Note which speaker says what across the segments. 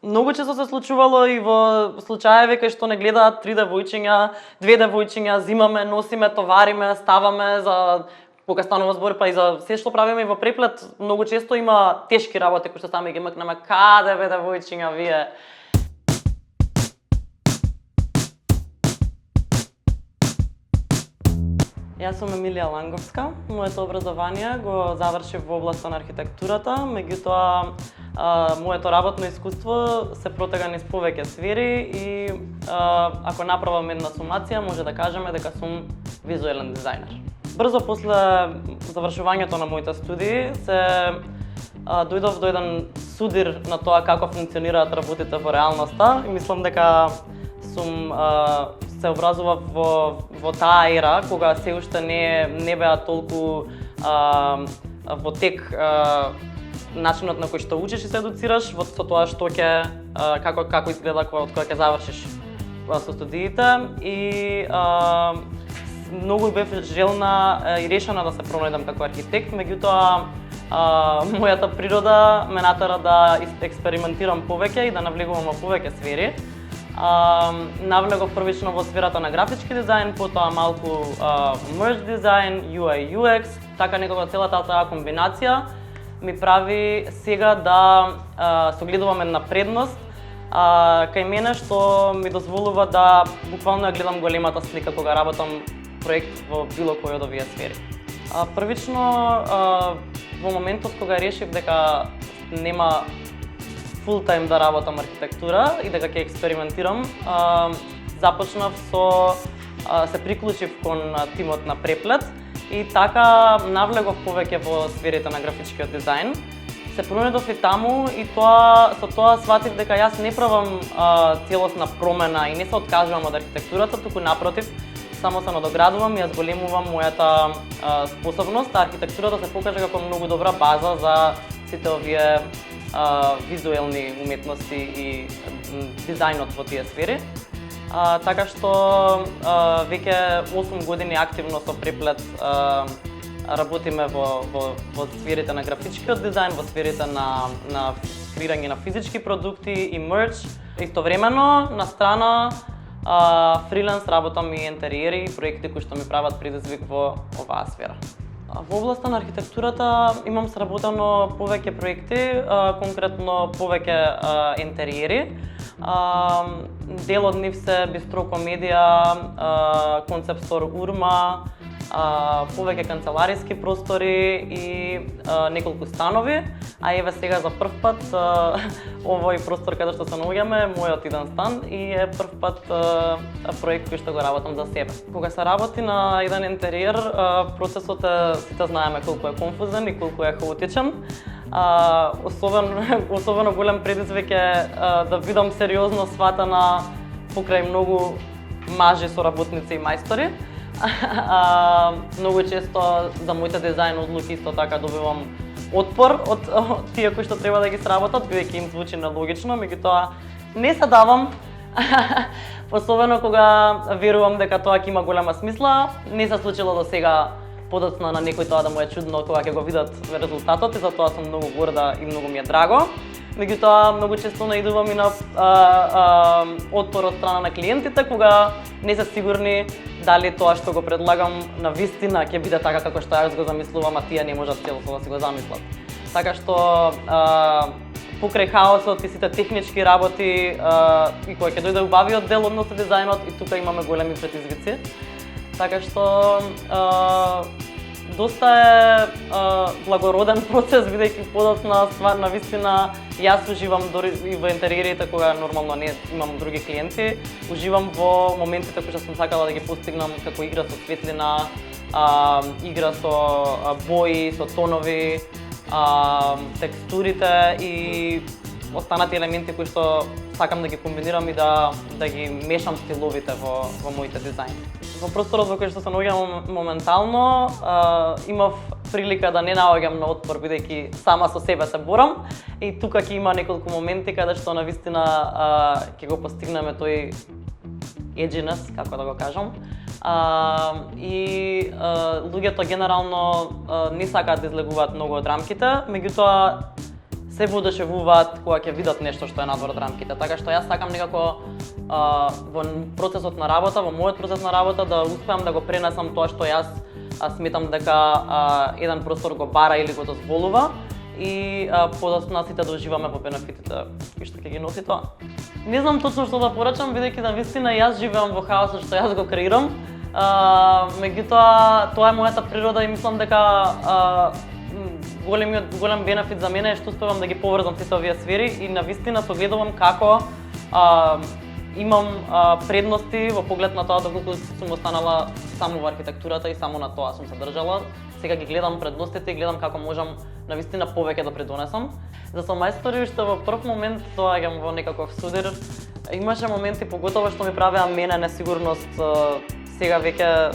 Speaker 1: Многу често се случувало и во случаеви кај што не гледаат 3 девојчиња, 2 девојчиња, зимаме, носиме, товариме, ставаме за кога станува збор, па и за се што правиме и во преплет, многу често има тешки работи кои што сами ги мекнеме. Каде бе девојчиња вие? Јас сум Емилија Ланговска. Моето образование го завршив во областа на архитектурата, меѓутоа моето работно искуство се протега низ повеќе сфери и ако направам една сумација, може да кажеме дека сум визуелен дизајнер. Брзо после завршувањето на моите студии се дојдов до еден судир на тоа како функционираат работите во реалноста и мислам дека сум се образував во таа ера кога се уште не беа толку во тек начинот на кој што учиш и се едуцираш со тоа што ќе како изгледа кога ќе завршиш со студиите и многу бев желна и решена да се пронајдам како архитект, меѓутоа мојата природа ме натера да експериментирам повеќе и да навлегувам во повеќе сфери. Навлегов првично во сферата на графички дизајн, потоа малку merge дизајн, UI UX, така некако целата таа комбинација ми прави сега да согледувам една предност кај мене што ми дозволува да буквално ја гледам големата слика кога работам проект во било кој од овие сфери. Првично во моментот кога решив дека нема full time да работам архитектура и дека ќе експериментирам, започнав се приклучив кон тимот на Преплет и така навлегов повеќе во сферите на графичкиот дизајн. Се пронајдов и таму и со тоа сватив дека јас не правам целосна промена и не се откажувам од архитектурата, туку напротив, само се надоградувам и ја зголемувам мојата способност. Архитектурата се покажа како многу добра база за сите овие визуелни уметности и дизајнот во тие сфери. Така што веќе 8 години активно со Преплет работиме во сферите на графичкиот дизајн, во сферите на креирање на физички продукти и мерч. Истовремено, на страна, фриленс работам и интериери и проекти кои што ми прават предизвик во оваа сфера. Во областа на архитектурата имам сработено повеќе проекти, конкретно повеќе интериери. Дел од нив се Бистро Комедија, Концепт Стор Урма, повеќе канцелариски простори и неколку станови, а еве сега за прв пат овој простор каде што се наоѓаме е мојот иден стан и е прв пат проект кој што го работам за себе. Кога се работи на еден интериер, процесот сите знаеме колку е конфузен и колку е хаотичен. Особено голем предизвик е да видам сериозно сватена покрај многу мажи соработници и мајстори. Многу често за моите дизајн одлуки исто така добивам отпор од тие кои што треба да ги сработат, бидејќи им звучи нелогично, меѓутоа не се давам. Особено кога верувам дека тоа ќе има голема смисла. Не се случило до сега подоцна на некој тоа да му е чудно кога ќе го видат резултатот и затоа сум многу горда и многу ми е драго. Меѓутоа, многу често наидувам и на отпор од страна на клиентите кога не се сигурни дали тоа што го предлагам на вистина ќе биде така како што јас го замислувам, а тие не можат целосно да си го замислат. Така што покрај хаосот и сите технички работи и кој ќе дојде убавиот дел односно дизајнот и тука имаме големи предизвици. Така што доста е благороден процес, бидејќи подоцна ствар на вистина јас уживам дори и во интериерите кога нормално не имам други клиенти, уживам во моментите кои што сум сакала да ги постигнам, како игра со светлина, игра со бои, со тонови, текстурите и останати елементи кои што сакам да ги комбинирам и да ги мешам стиловите во моите дизајни. Во просторот во кој што се наоѓам моментално, имав прилика да не наоѓам на отпор бидејќи сама со себе се борам и тука ќе има неколку моменти каде што навистина ќе го постигнеме тој edginess, како да го кажам. И луѓето генерално не сакаат да излегуваат многу од рамките, меѓутоа се воодушевуваат кога ќе видат нешто што е надвор од рамките. Така што јас сакам некако во процесот на работа, во мојот процес на работа да успеам да го пренесам тоа што јас сметам дека еден простор го бара или го дозволува и подоцна сите да уживаме во бенефитите кои што ќе ги носи тоа. Не знам точно што да порачам, бидејќи да вистина јас живеам во хаосот што јас го креирам. Меѓутоа тоа е мојата природа и мислам дека голем бенефит за мене е што успевам да ги поврзам сите овие сфери и навистина согледувам како имам предности во поглед на тоа доколку сум останала само во архитектурата и само на тоа сум се држала. Сега ги гледам предностите и гледам како можам навистина повеќе да придонесам. За самоајстори уште во прв момент доаѓам во некаков судир. Имаше моменти поготово што ми правеа мене несигурност. Сега веќе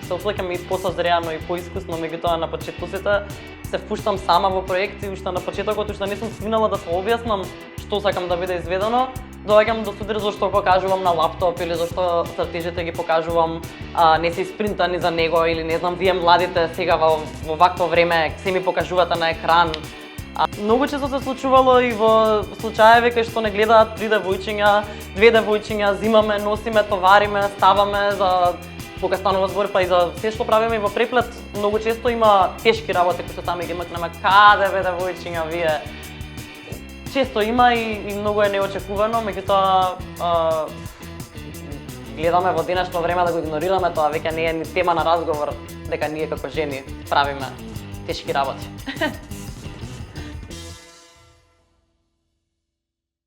Speaker 1: се ослаќам и посозрено и поискусно, меѓутоа на почетоците се впуштам сама во проекти, уште на почетокот уште не сум свинала да се објаснам што сакам да биде изведено. Доаѓам до судир зашто покажувам на лаптоп или зашто стратежите ги покажувам не се испринтани за него или не знам, вие младите сега во вакво време се ми покажувате на екран. Многу често се случувало и во случаеви кај што не гледаат 3 девојчиња, 2 девојчиња, зимаме, носиме, товариме, ставаме за кога станува збор па и за се што правиме и во преплет. Многу често има тешки работи кои што сами ги макнеме. Каде бе девојчиња вие? Често има и многу е неочекувано, меѓутоа гледаме во денешно време да го игнорираме тоа, веќе не е ни тема на разговор дека ние како жени правиме тешки работи.